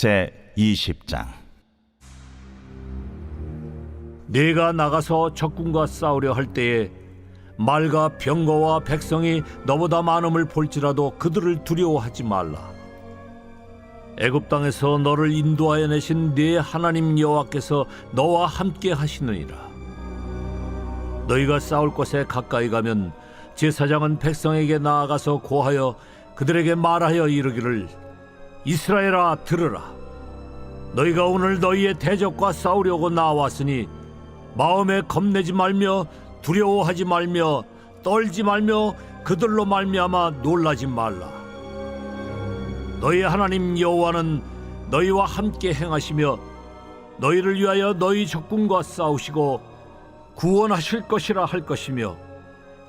제20장. 네가 나가서 적군과 싸우려 할 때에 말과 병거와 백성이 너보다 많음을 볼지라도 그들을 두려워하지 말라. 애굽 땅에서 너를 인도하여 내신 네 하나님 여호와께서 너와 함께 하시느니라. 너희가 싸울 곳에 가까이 가면 제사장은 백성에게 나아가서 고하여 그들에게 말하여 이르기를, 이스라엘아 들으라. 너희가 오늘 너희의 대적과 싸우려고 나왔으니 마음에 겁내지 말며 두려워하지 말며 떨지 말며 그들로 말미암아 놀라지 말라. 너희 하나님 여호와는 너희와 함께 행하시며 너희를 위하여 너희 적군과 싸우시고 구원하실 것이라 할 것이며,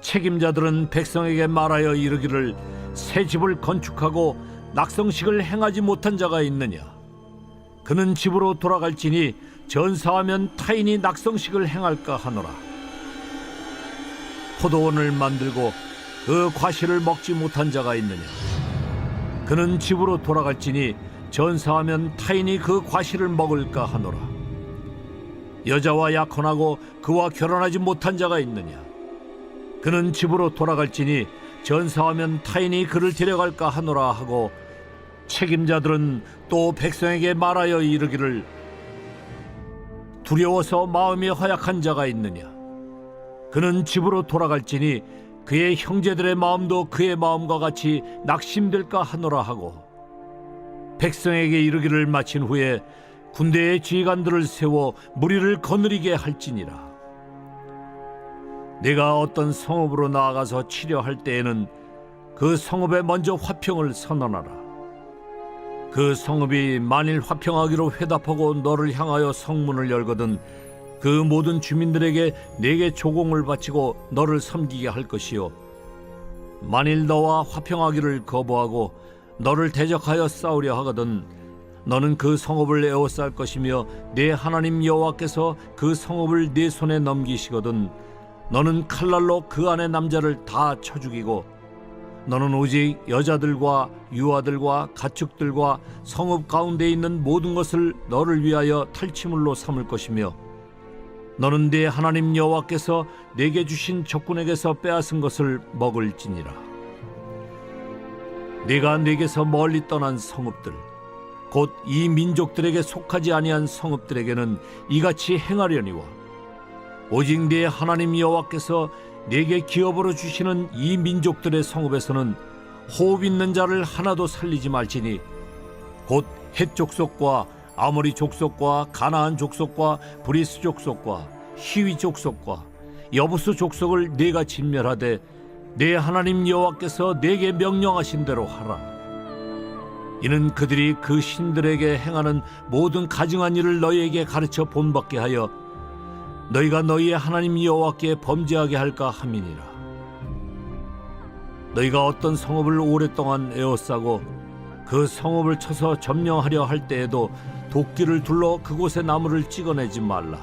책임자들은 백성에게 말하여 이르기를, 새 집을 건축하고 낙성식을 행하지 못한 자가 있느냐? 그는 집으로 돌아갈지니 전사하면 타인이 낙성식을 행할까 하노라. 포도원을 만들고 그 과실을 먹지 못한 자가 있느냐? 그는 집으로 돌아갈지니 전사하면 타인이 그 과실을 먹을까 하노라. 여자와 약혼하고 그와 결혼하지 못한 자가 있느냐? 그는 집으로 돌아갈지니 전사하면 타인이 그를 데려갈까 하노라 하고, 책임자들은 또 백성에게 말하여 이르기를, 두려워서 마음이 허약한 자가 있느냐? 그는 집으로 돌아갈지니 그의 형제들의 마음도 그의 마음과 같이 낙심될까 하노라 하고, 백성에게 이르기를 마친 후에 군대의 지휘관들을 세워 무리를 거느리게 할지니라. 네가 어떤 성읍으로 나아가서 치려 할 때에는 그 성읍에 먼저 화평을 선언하라. 그 성읍이 만일 화평하기로 회답하고 너를 향하여 성문을 열거든 그 모든 주민들에게 네게 조공을 바치고 너를 섬기게 할 것이요, 만일 너와 화평하기를 거부하고 너를 대적하여 싸우려 하거든 너는 그 성읍을 에워쌀 것이며 네 하나님 여호와께서 그 성읍을 네 손에 넘기시거든 너는 칼날로 그 안의 남자를 다 쳐 죽이고, 너는 오직 여자들과 유아들과 가축들과 성읍 가운데 있는 모든 것을 너를 위하여 탈취물로 삼을 것이며, 너는 네 하나님 여호와께서 네게 주신 적군에게서 빼앗은 것을 먹을지니라. 네가 네게서 멀리 떠난 성읍들, 곧 이 민족들에게 속하지 아니한 성읍들에게는 이같이 행하려니와, 오직 네 하나님 여호와께서 네게 기업으로 주시는 이 민족들의 성읍에서는 호흡 있는 자를 하나도 살리지 말지니, 곧 헷 족속과 아모리 족속과 가나안 족속과 브리스 족속과 히위 족속과 여부스 족속을 네가 진멸하되 네 하나님 여호와께서 네게 명령하신 대로 하라. 이는 그들이 그 신들에게 행하는 모든 가증한 일을 너희에게 가르쳐 본받게 하여 너희가 너희의 하나님 여호와께 범죄하게 할까 함이니라. 너희가 어떤 성읍을 오랫동안 에워싸고 그 성읍을 쳐서 점령하려 할 때에도 도끼를 둘러 그곳의 나무를 찍어내지 말라.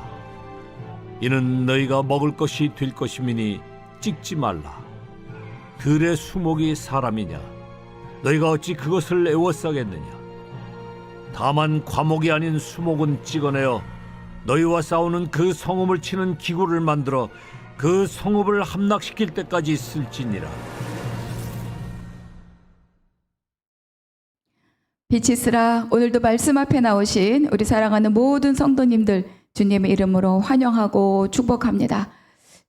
이는 너희가 먹을 것이 될 것임이니 찍지 말라. 들의 수목이 사람이냐? 너희가 어찌 그것을 에워싸겠느냐? 다만 과목이 아닌 수목은 찍어내어 너희와 싸우는 그 성읍을 치는 기구를 만들어 그 성읍을 함락시킬 때까지 쓸지니라. 빛이 있으라. 오늘도 말씀 앞에 나오신 우리 사랑하는 모든 성도님들 주님의 이름으로 환영하고 축복합니다.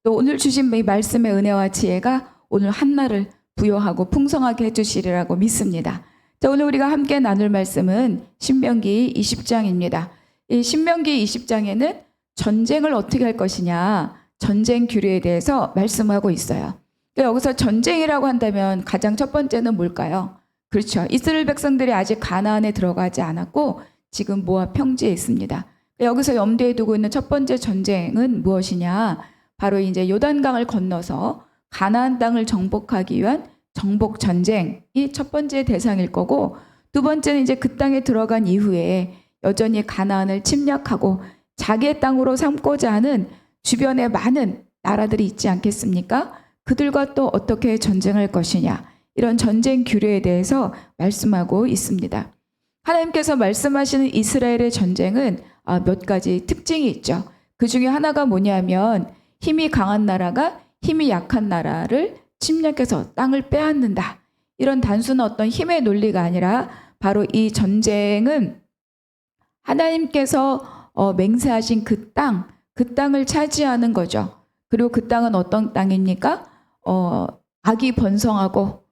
또 오늘 주신 이 말씀의 은혜와 지혜가 오늘 한날을 부여하고 풍성하게 해주시리라고 믿습니다. 자, 오늘 우리가 함께 나눌 말씀은 신명기 20장입니다. 이 신명기 20장에는 전쟁을 어떻게 할 것이냐, 전쟁 규례에 대해서 말씀하고 있어요. 여기서 전쟁이라고 한다면 가장 첫 번째는 뭘까요? 그렇죠. 이스라엘 백성들이 아직 가나안에 들어가지 않았고 지금 모압 평지에 있습니다. 여기서 염두에 두고 있는 첫 번째 전쟁은 무엇이냐? 바로 이제 요단강을 건너서 가나안 땅을 정복하기 위한 정복 전쟁이 첫 번째 대상일 거고, 두 번째는 이제 그 땅에 들어간 이후에 여전히 가나안을 침략하고 자기의 땅으로 삼고자 하는 주변에 많은 나라들이 있지 않겠습니까? 그들과 또 어떻게 전쟁할 것이냐, 이런 전쟁 규례에 대해서 말씀하고 있습니다. 하나님께서 말씀하시는 이스라엘의 전쟁은 몇 가지 특징이 있죠. 그 중에 하나가 뭐냐면 힘이 강한 나라가 힘이 약한 나라를 침략해서 땅을 빼앗는다. 이런 단순한 어떤 힘의 논리가 아니라 바로 이 전쟁은 하나님께서 맹세하신 그 땅을 차지하는 거죠. 그리고 그 땅은 어떤 땅입니까? 악이 번성하고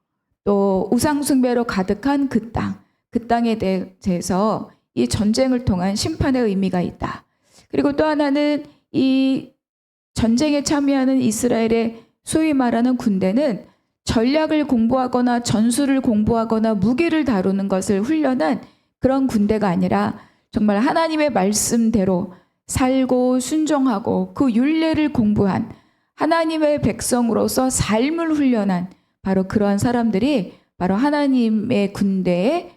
또 우상숭배로 가득한 그 땅에 대해서 이 전쟁을 통한 심판의 의미가 있다. 그리고 또 하나는 이 전쟁에 참여하는 이스라엘의 소위 말하는 군대는 전략을 공부하거나 전술을 공부하거나 무기를 다루는 것을 훈련한 그런 군대가 아니라 정말 하나님의 말씀대로 살고 순종하고 그 율례를 공부한 하나님의 백성으로서 삶을 훈련한 바로 그러한 사람들이 바로 하나님의 군대의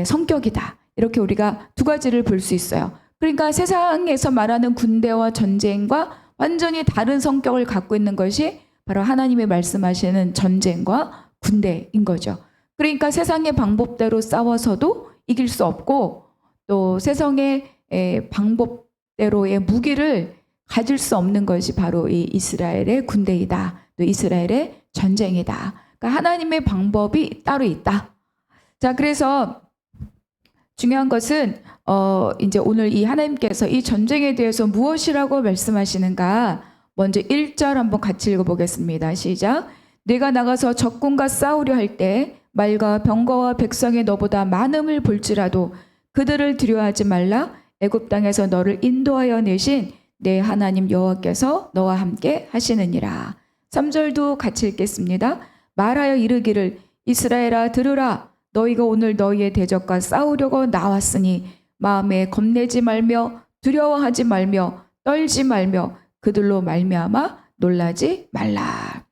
성격이다. 이렇게 우리가 두 가지를 볼 수 있어요. 그러니까 세상에서 말하는 군대와 전쟁과 완전히 다른 성격을 갖고 있는 것이 바로 하나님의 말씀하시는 전쟁과 군대인 거죠. 그러니까 세상의 방법대로 싸워서도 이길 수 없고 또 세상의 방법대로의 무기를 가질 수 없는 것이 바로 이 이스라엘의 군대이다. 또 이스라엘의 전쟁이다. 그러니까 하나님의 방법이 따로 있다. 자, 그래서 중요한 것은 이제 오늘 이 하나님께서 이 전쟁에 대해서 무엇이라고 말씀하시는가? 먼저 1절 한번 같이 읽어보겠습니다. 시작. 네가 나가서 적군과 싸우려 할 때 말과 병거와 백성이 너보다 많음을 볼지라도 그들을 두려워하지 말라. 애굽 땅에서 너를 인도하여 내신 내 하나님 여호와께서 너와 함께 하시느니라. 3절도 같이 읽겠습니다. 말하여 이르기를 이스라엘아 들으라. 너희가 오늘 너희의 대적과 싸우려고 나왔으니 마음에 겁내지 말며 두려워하지 말며 떨지 말며 그들로 말미암아 놀라지 말라.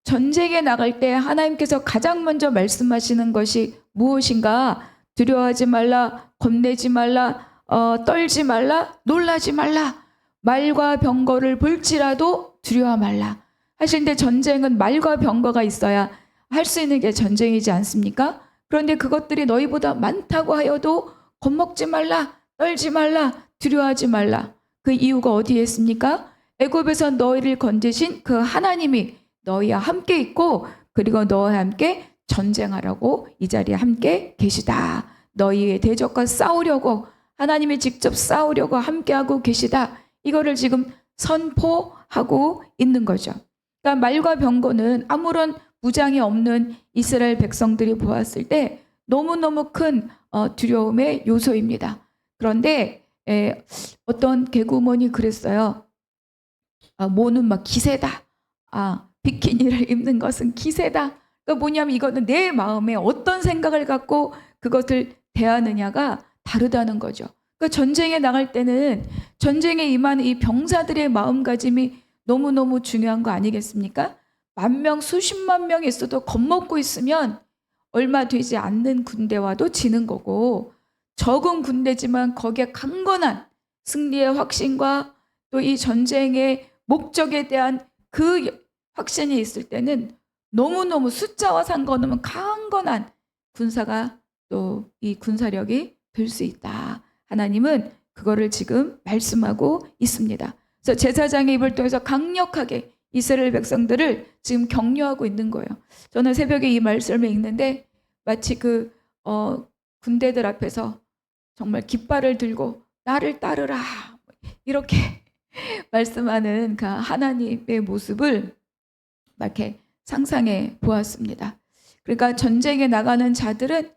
전쟁에 나갈 때 하나님께서 가장 먼저 말씀하시는 것이 무엇인가? 두려워하지 말라, 겁내지 말라, 떨지 말라, 놀라지 말라. 말과 병거를 볼지라도 두려워 말라. 하시는데 전쟁은 말과 병거가 있어야 할 수 있는 게 전쟁이지 않습니까? 그런데 그것들이 너희보다 많다고 하여도 겁먹지 말라, 떨지 말라, 두려워하지 말라. 그 이유가 어디에 있습니까? 애굽에서 너희를 건지신 그 하나님이 너희와 함께 있고 그리고 너희와 함께 전쟁하라고 이 자리에 함께 계시다. 너희의 대적과 싸우려고 하나님이 직접 싸우려고 함께하고 계시다. 이거를 지금 선포하고 있는 거죠. 그러니까 말과 병거는 아무런 무장이 없는 이스라엘 백성들이 보았을 때 너무너무 큰 두려움의 요소입니다. 그런데 어떤 개구먼이 그랬어요. 모는 막 기세다. 비키니를 입는 것은 기세다. 그러니까 뭐냐면 이거는 내 마음에 어떤 생각을 갖고 그것을 대하느냐가 다르다는 거죠. 그러니까 전쟁에 나갈 때는 전쟁에 임하는 이 병사들의 마음가짐이 너무너무 중요한 거 아니겠습니까? 10,000명, 수십만 명 있어도 겁먹고 있으면 얼마 되지 않는 군대와도 지는 거고 적은 군대지만 거기에 강건한 승리의 확신과 또 이 전쟁의 목적에 대한 그 확신이 있을 때는 너무너무 숫자와 상관없는 강건한 군사가 또 이 군사력이 될 수 있다. 하나님은 그거를 지금 말씀하고 있습니다. 그래서 제사장의 입을 통해서 강력하게 이스라엘 백성들을 지금 격려하고 있는 거예요. 저는 새벽에 이 말씀을 읽는데 마치 그 군대들 앞에서 정말 깃발을 들고 나를 따르라 이렇게 말씀하는 그 하나님의 모습을 막 이렇게 상상해 보았습니다. 그러니까 전쟁에 나가는 자들은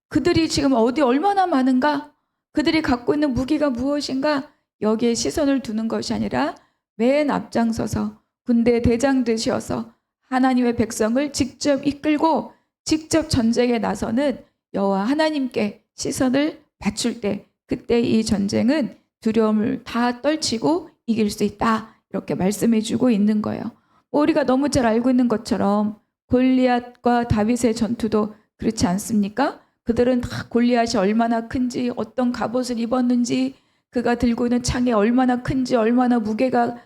그들이 지금 어디 얼마나 많은가? 그들이 갖고 있는 무기가 무엇인가? 여기에 시선을 두는 것이 아니라 맨 앞장서서 군대 대장 되셔서 하나님의 백성을 직접 이끌고 직접 전쟁에 나서는 여호와 하나님께 시선을 맞출 때 그때 이 전쟁은 두려움을 다 떨치고 이길 수 있다. 이렇게 말씀해 주고 있는 거예요. 우리가 너무 잘 알고 있는 것처럼 골리앗과 다윗의 전투도 그렇지 않습니까? 그들은 다 골리앗이 얼마나 큰지 어떤 갑옷을 입었는지 그가 들고 있는 창이 얼마나 큰지 얼마나 무게가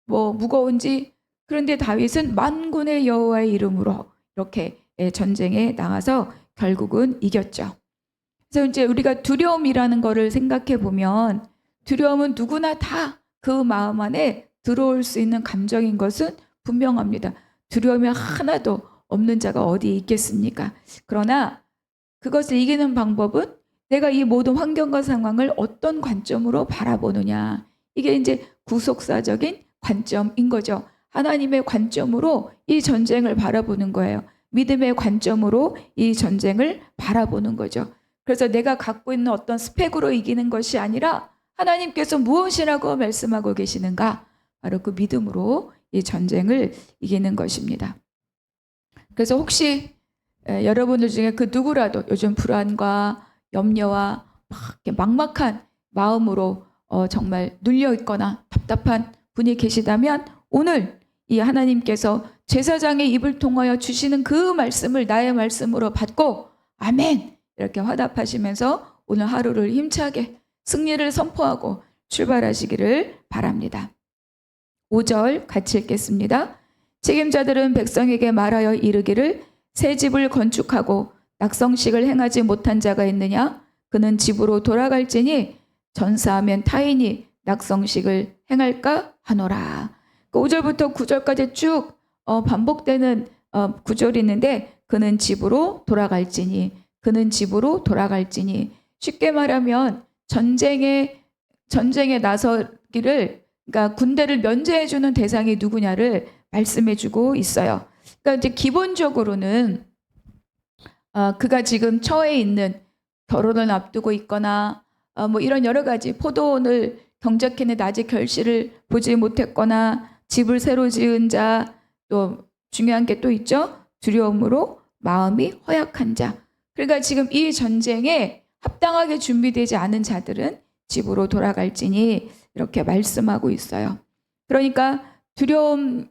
무거운지 그런데 다윗은 만군의 여호와의 이름으로 이렇게 전쟁에 나가서 결국은 이겼죠. 그래서 이제 우리가 두려움이라는 거를 생각해 보면 두려움은 누구나 다 그 마음 안에 들어올 수 있는 감정인 것은 분명합니다. 두려움이 하나도 없는 자가 어디 있겠습니까? 그러나 그것을 이기는 방법은 내가 이 모든 환경과 상황을 어떤 관점으로 바라보느냐. 이게 이제 구속사적인 관점인 거죠. 하나님의 관점으로 이 전쟁을 바라보는 거예요. 믿음의 관점으로 이 전쟁을 바라보는 거죠. 그래서 내가 갖고 있는 어떤 스펙으로 이기는 것이 아니라 하나님께서 무엇이라고 말씀하고 계시는가? 바로 그 믿음으로 이 전쟁을 이기는 것입니다. 그래서 혹시 여러분들 중에 그 누구라도 요즘 불안과 염려와 막막한 마음으로 정말 눌려 있거나 답답한 분이 계시다면 오늘 이 하나님께서 제사장의 입을 통하여 주시는 그 말씀을 나의 말씀으로 받고 아멘 이렇게 화답하시면서 오늘 하루를 힘차게 승리를 선포하고 출발하시기를 바랍니다. 5절 같이 읽겠습니다. 책임자들은 백성에게 말하여 이르기를 새 집을 건축하고 낙성식을 행하지 못한 자가 있느냐? 그는 집으로 돌아갈지니 전사하면 타인이 낙성식을 행할까 하노라. 5절부터 9절까지 쭉 반복되는 구절이 있는데 그는 집으로 돌아갈지니 그는 집으로 돌아갈지니 쉽게 말하면 전쟁에 나서기를 그러니까 군대를 면제해 주는 대상이 누구냐를 말씀해 주고 있어요. 그러니까 이제 기본적으로는 그가 지금 처해 있는 결혼을 앞두고 있거나 뭐 이런 여러 가지 포도원을 경작해낸 아직 결실을 보지 못했거나 집을 새로 지은 자 또 중요한 게 또 있죠. 두려움으로 마음이 허약한 자. 그러니까 지금 이 전쟁에 합당하게 준비되지 않은 자들은 집으로 돌아갈지니 이렇게 말씀하고 있어요. 그러니까 두려움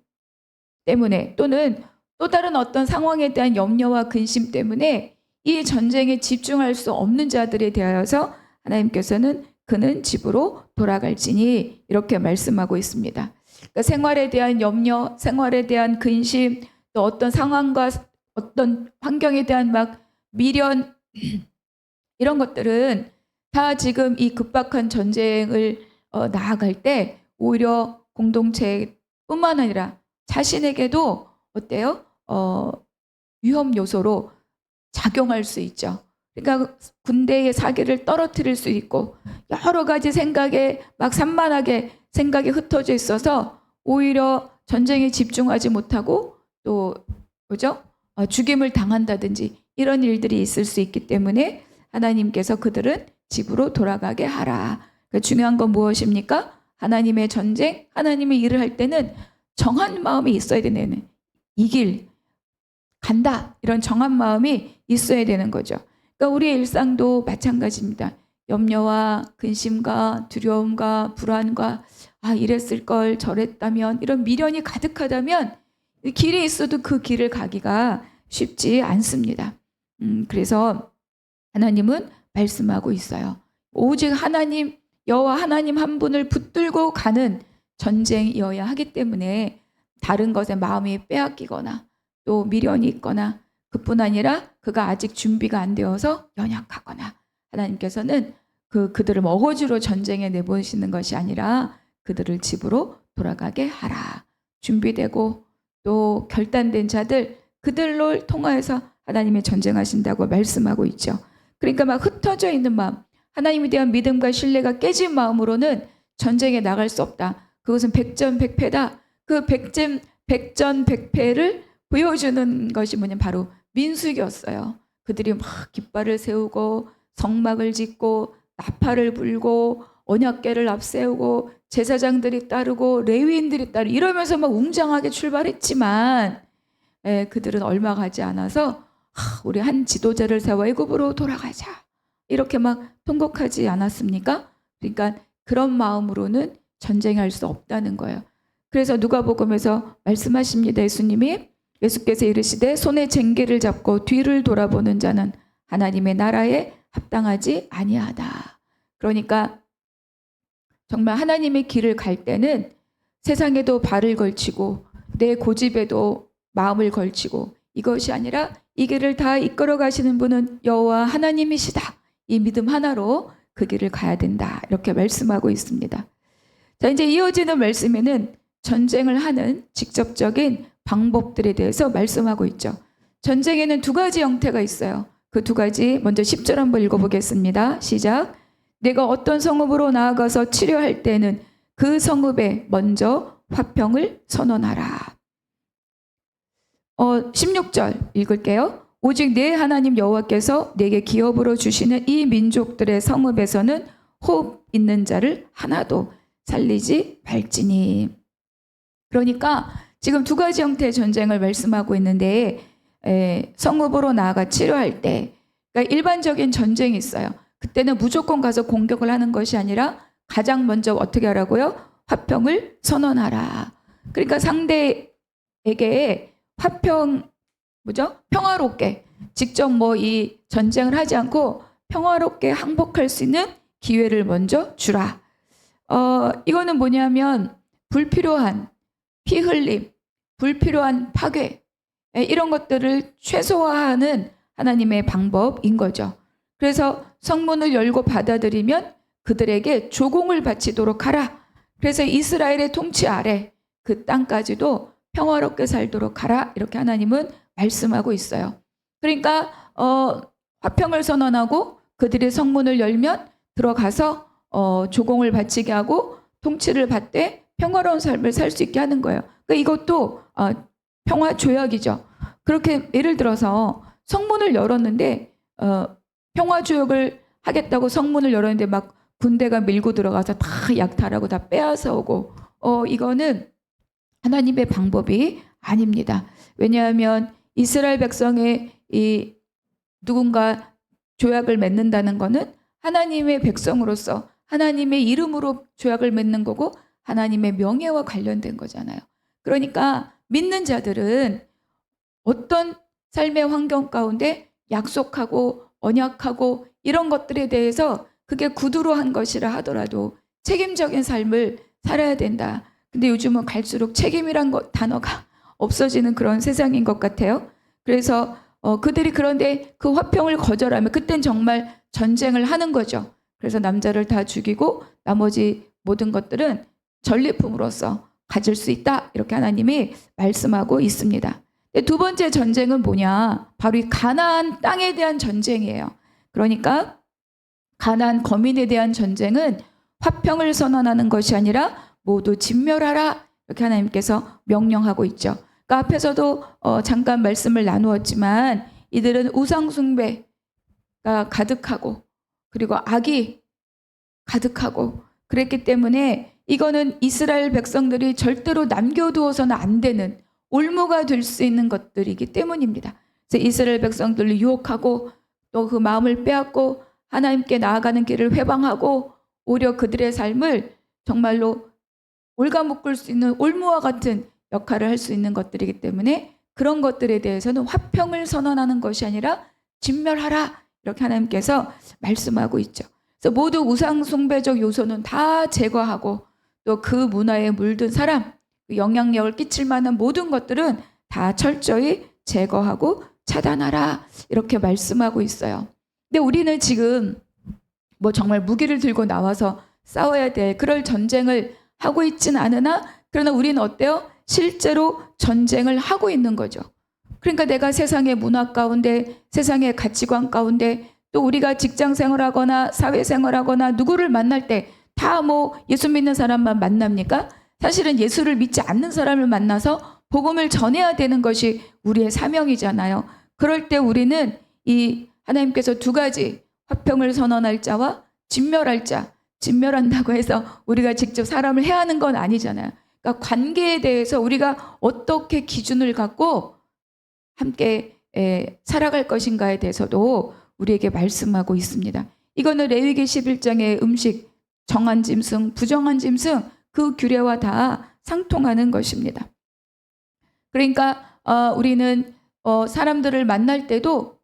때문에 또는 또 다른 어떤 상황에 대한 염려와 근심 때문에 이 전쟁에 집중할 수 없는 자들에 대하여서 하나님께서는 그는 집으로 돌아갈지니 이렇게 말씀하고 있습니다. 그러니까 생활에 대한 염려, 생활에 대한 근심, 또 어떤 상황과 어떤 환경에 대한 막 미련 이런 것들은 다 지금 이 급박한 전쟁을 나아갈 때 오히려 공동체뿐만 아니라 자신에게도 어때요? 위험 요소로 작용할 수 있죠. 그러니까 군대의 사기를 떨어뜨릴 수 있고 여러 가지 생각에 막 산만하게 생각이 흩어져 있어서 오히려 전쟁에 집중하지 못하고 또 뭐죠? 죽임을 당한다든지 이런 일들이 있을 수 있기 때문에 하나님께서 그들은 집으로 돌아가게 하라. 그러니까 중요한 건 무엇입니까? 하나님의 전쟁, 하나님의 일을 할 때는 정한 마음이 있어야 되는 이길, 간다 이런 정한 마음이 있어야 되는 거죠. 그러니까 우리의 일상도 마찬가지입니다. 염려와 근심과 두려움과 불안과 이랬을 걸 저랬다면 이런 미련이 가득하다면 길에 있어도 그 길을 가기가 쉽지 않습니다. 그래서 하나님은 말씀하고 있어요. 오직 하나님, 여호와 하나님 한 분을 붙들고 가는 전쟁이어야 하기 때문에 다른 것에 마음이 빼앗기거나 또 미련이 있거나 그뿐 아니라 그가 아직 준비가 안 되어서 연약하거나 하나님께서는 그들을 어거지로 전쟁에 내보시는 것이 아니라 그들을 집으로 돌아가게 하라. 준비되고 또 결단된 자들 그들로 통하여서 하나님의 전쟁하신다고 말씀하고 있죠. 그러니까 막 흩어져 있는 마음, 하나님에 대한 믿음과 신뢰가 깨진 마음으로는 전쟁에 나갈 수 없다. 그것은 백전백패다. 그 백전백패를 보여주는 것이 뭐냐면 바로 민수기였어요. 그들이 막 깃발을 세우고 성막을 짓고 나팔을 불고 언약궤를 앞세우고 제사장들이 따르고 레위인들이 따르고 이러면서 막 웅장하게 출발했지만 그들은 얼마 가지 않아서 우리 한 지도자를 세워 애굽으로 돌아가자 이렇게 막 통곡하지 않았습니까? 그러니까 그런 마음으로는 전쟁할 수 없다는 거예요. 그래서 누가복음에서 말씀하십니다. 예수께서 이르시되 손에 쟁기를 잡고 뒤를 돌아보는 자는 하나님의 나라에 합당하지 아니하다. 그러니까 정말 하나님의 길을 갈 때는 세상에도 발을 걸치고 내 고집에도 마음을 걸치고 이것이 아니라 이 길을 다 이끌어 가시는 분은 여호와 하나님이시다. 이 믿음 하나로 그 길을 가야 된다. 이렇게 말씀하고 있습니다. 자, 이제 이어지는 말씀에는 전쟁을 하는 직접적인 방법들에 대해서 말씀하고 있죠. 전쟁에는 두 가지 형태가 있어요. 그 두 가지 먼저 10절 한번 읽어보겠습니다. 시작. 내가 어떤 성읍으로 나아가서 치료할 때는 그 성읍에 먼저 화평을 선언하라. 16절 읽을게요. 오직 내 하나님 여호와께서 내게 기업으로 주시는 이 민족들의 성읍에서는 호흡 있는 자를 하나도 살리지 말지니. 그러니까 지금 두 가지 형태의 전쟁을 말씀하고 있는데 성읍으로 나아가 치료할 때 그러니까 일반적인 전쟁이 있어요. 그때는 무조건 가서 공격을 하는 것이 아니라 가장 먼저 어떻게 하라고요? 화평을 선언하라. 그러니까 상대에게 평화롭게 직접 뭐 이 전쟁을 하지 않고 평화롭게 항복할 수 있는 기회를 먼저 주라. 이거는 뭐냐면 불필요한 피 흘림, 불필요한 파괴 이런 것들을 최소화하는 하나님의 방법인 거죠. 그래서 성문을 열고 받아들이면 그들에게 조공을 바치도록 하라. 그래서 이스라엘의 통치 아래 그 땅까지도 평화롭게 살도록 하라. 이렇게 하나님은 말씀하고 있어요. 그러니까 화평을 선언하고 그들의 성문을 열면 들어가서 조공을 바치게 하고 통치를 받되 평화로운 삶을 살 수 있게 하는 거예요. 그러니까 이것도 평화 조약이죠. 그렇게 예를 들어서 성문을 열었는데 평화 조약을 하겠다고 성문을 열었는데 막 군대가 밀고 들어가서 다 약탈하고 다 빼앗아 오고 이거는 하나님의 방법이 아닙니다. 왜냐하면 이스라엘 백성의 이 누군가 조약을 맺는다는 것은 하나님의 백성으로서 하나님의 이름으로 조약을 맺는 거고 하나님의 명예와 관련된 거잖아요. 그러니까 믿는 자들은 어떤 삶의 환경 가운데 약속하고 언약하고 이런 것들에 대해서 그게 구두로 한 것이라 하더라도 책임적인 삶을 살아야 된다. 근데 요즘은 갈수록 책임이란 단어가 없어지는 그런 세상인 것 같아요. 그래서 그들이 그런데 그 화평을 거절하면 그땐 정말 전쟁을 하는 거죠. 그래서 남자를 다 죽이고 나머지 모든 것들은 전리품으로서 가질 수 있다. 이렇게 하나님이 말씀하고 있습니다. 두 번째 전쟁은 뭐냐? 바로 이 가나안 땅에 대한 전쟁이에요. 그러니까 가나안 거민에 대한 전쟁은 화평을 선언하는 것이 아니라 모두 진멸하라. 이렇게 하나님께서 명령하고 있죠. 그러니까 앞에서도 잠깐 말씀을 나누었지만 이들은 우상 숭배가 가득하고 그리고 악이 가득하고 그랬기 때문에 이거는 이스라엘 백성들이 절대로 남겨두어서는 안 되는 올무가 될 수 있는 것들이기 때문입니다. 그래서 이스라엘 백성들을 유혹하고 또 그 마음을 빼앗고 하나님께 나아가는 길을 회방하고 오히려 그들의 삶을 정말로 올가묶을 수 있는 올무와 같은 역할을 할 수 있는 것들이기 때문에 그런 것들에 대해서는 화평을 선언하는 것이 아니라 진멸하라. 이렇게 하나님께서 말씀하고 있죠. 그래서 모두 우상 숭배적 요소는 다 제거하고 또 그 문화에 물든 사람, 영향력을 끼칠 만한 모든 것들은 다 철저히 제거하고 차단하라. 이렇게 말씀하고 있어요. 근데 우리는 지금 뭐 정말 무기를 들고 나와서 싸워야 될 그럴 전쟁을 하고 있진 않으나 그러나 우리는 어때요? 실제로 전쟁을 하고 있는 거죠. 그러니까 내가 세상의 문화 가운데 세상의 가치관 가운데 또 우리가 직장 생활하거나 사회 생활하거나 누구를 만날 때 다 뭐 예수 믿는 사람만 만납니까? 사실은 예수를 믿지 않는 사람을 만나서 복음을 전해야 되는 것이 우리의 사명이잖아요. 그럴 때 우리는 이 하나님께서 두 가지 화평을 선언할 자와 진멸할 자, 진멸한다고 해서 우리가 직접 사람을 해하는 건 아니잖아요. 그러니까 관계에 대해서 우리가 어떻게 기준을 갖고 함께 살아갈 것인가에 대해서도 우리에게 말씀하고 있습니다. 이거는 레위기 11장의 음식, 정한 짐승, 부정한 짐승 그 규례와 다 상통하는 것입니다. 그러니까 우리는 사람들을 만날 때도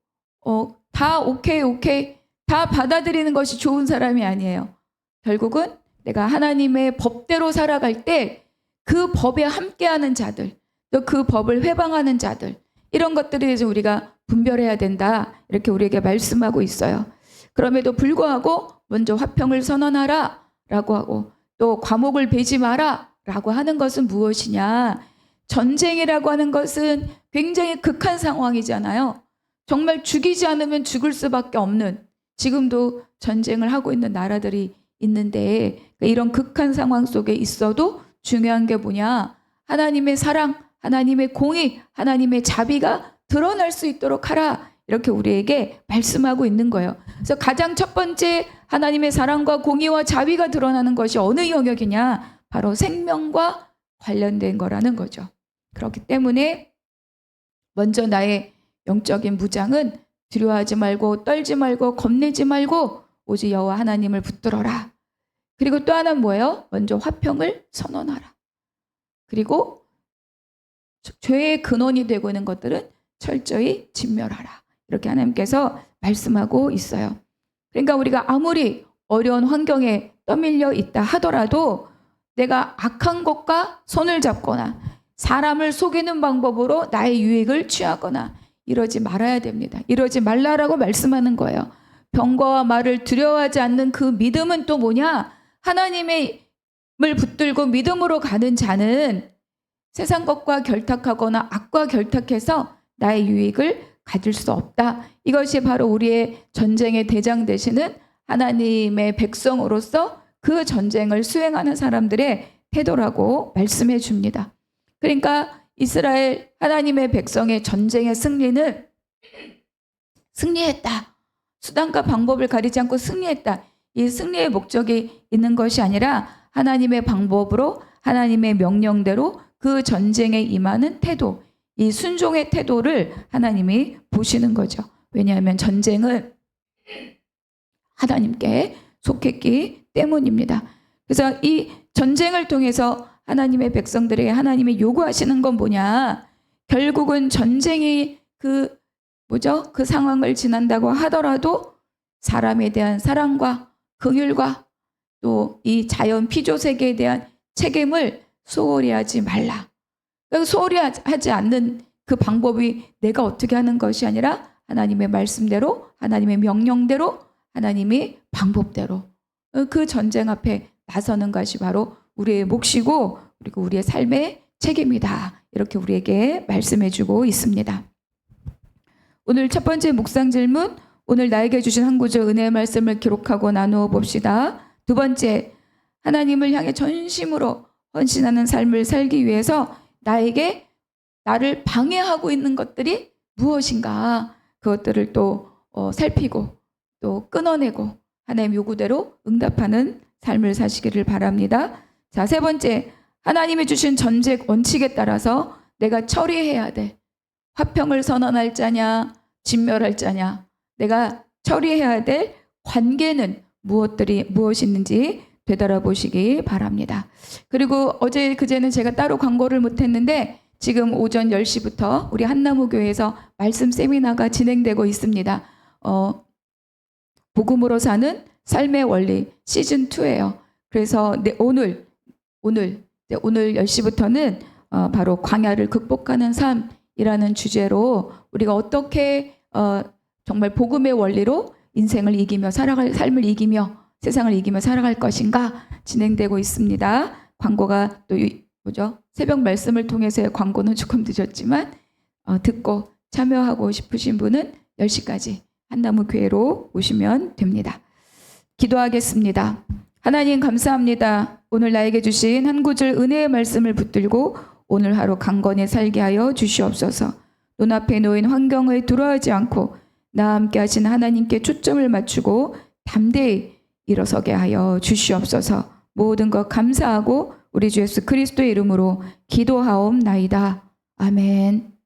다 오케이 다 받아들이는 것이 좋은 사람이 아니에요. 결국은 내가 하나님의 법대로 살아갈 때 그 법에 함께하는 자들, 또 그 법을 회방하는 자들 이런 것들에 대해서 우리가 분별해야 된다. 이렇게 우리에게 말씀하고 있어요. 그럼에도 불구하고 먼저 화평을 선언하라 라고 하고 또 과목을 베지 마라 라고 하는 것은 무엇이냐? 전쟁이라고 하는 것은 굉장히 극한 상황이잖아요. 정말 죽이지 않으면 죽을 수밖에 없는, 지금도 전쟁을 하고 있는 나라들이 있는데 이런 극한 상황 속에 있어도 중요한 게 뭐냐? 하나님의 사랑, 하나님의 공의, 하나님의 자비가 드러날 수 있도록 하라. 이렇게 우리에게 말씀하고 있는 거예요. 그래서 가장 첫 번째 하나님의 사랑과 공의와 자비가 드러나는 것이 어느 영역이냐? 바로 생명과 관련된 거라는 거죠. 그렇기 때문에 먼저 나의 영적인 무장은 두려워하지 말고 떨지 말고 겁내지 말고 오직 여호와 하나님을 붙들어라. 그리고 또 하나는 뭐예요? 먼저 화평을 선언하라. 그리고 죄의 근원이 되고 있는 것들은 철저히 진멸하라. 이렇게 하나님께서 말씀하고 있어요. 그러니까 우리가 아무리 어려운 환경에 떠밀려 있다 하더라도 내가 악한 것과 손을 잡거나 사람을 속이는 방법으로 나의 유익을 취하거나 이러지 말아야 됩니다. 이러지 말라라고 말씀하는 거예요. 병거와 말을 두려워하지 않는 그 믿음은 또 뭐냐? 하나님을 붙들고 믿음으로 가는 자는 세상 것과 결탁하거나 악과 결탁해서 나의 유익을 가질 수 없다. 이것이 바로 우리의 전쟁의 대장 되시는 하나님의 백성으로서 그 전쟁을 수행하는 사람들의 태도라고 말씀해 줍니다. 그러니까 이스라엘 하나님의 백성의 전쟁의 승리는 승리했다. 수단과 방법을 가리지 않고 승리했다. 이 승리의 목적이 있는 것이 아니라 하나님의 방법으로 하나님의 명령대로 그 전쟁에 임하는 태도, 이 순종의 태도를 하나님이 보시는 거죠. 왜냐하면 전쟁은 하나님께 속했기 때문입니다. 그래서 이 전쟁을 통해서 하나님의 백성들에게 하나님이 요구하시는 건 뭐냐? 결국은 전쟁이 그 상황을 지난다고 하더라도 사람에 대한 사랑과 긍휼과 또 이 자연 피조 세계에 대한 책임을 소홀히 하지 말라. 소홀히 하지 않는 그 방법이 내가 어떻게 하는 것이 아니라 하나님의 말씀대로, 하나님의 명령대로, 하나님의 방법대로 그 전쟁 앞에 나서는 것이 바로 우리의 몫이고 그리고 우리의 삶의 책임이다. 이렇게 우리에게 말씀해 주고 있습니다. 오늘 첫 번째 묵상 질문, 오늘 나에게 주신 한 구절 은혜의 말씀을 기록하고 나누어 봅시다. 두 번째, 하나님을 향해 전심으로 헌신하는 삶을 살기 위해서 나를 방해하고 있는 것들이 무엇인가? 그것들을 또 살피고 또 끊어내고 하나님 요구대로 응답하는 삶을 사시기를 바랍니다. 자, 세 번째, 하나님이 주신 전쟁 원칙에 따라서 내가 처리해야 돼. 화평을 선언할 자냐, 진멸할 자냐. 내가 처리해야 될 관계는 무엇이 있는지 되돌아보시기 바랍니다. 그리고 어제 그제는 제가 따로 광고를 못했는데 지금 오전 10시부터 우리 한나무교회에서 말씀 세미나가 진행되고 있습니다. 복음으로 사는 삶의 원리 시즌2예요. 그래서 오늘 10시부터는 바로 광야를 극복하는 삶이라는 주제로 우리가 어떻게 정말 복음의 원리로 인생을 이기며 삶을 이기며 세상을 이기며 살아갈 것인가 진행되고 있습니다. 광고가 또 새벽 말씀을 통해서의 광고는 조금 늦었지만 듣고 참여하고 싶으신 분은 10시까지 한나무교회로 오시면 됩니다. 기도하겠습니다. 하나님 감사합니다. 오늘 나에게 주신 한 구절 은혜의 말씀을 붙들고 오늘 하루 강건히 살게 하여 주시옵소서. 눈앞에 놓인 환경에 두려워하지 않고 나와 함께 하신 하나님께 초점을 맞추고 담대히 일어서게 하여 주시옵소서. 모든 것 감사하고 우리 주 예수 그리스도의 이름으로 기도하옵나이다. 아멘.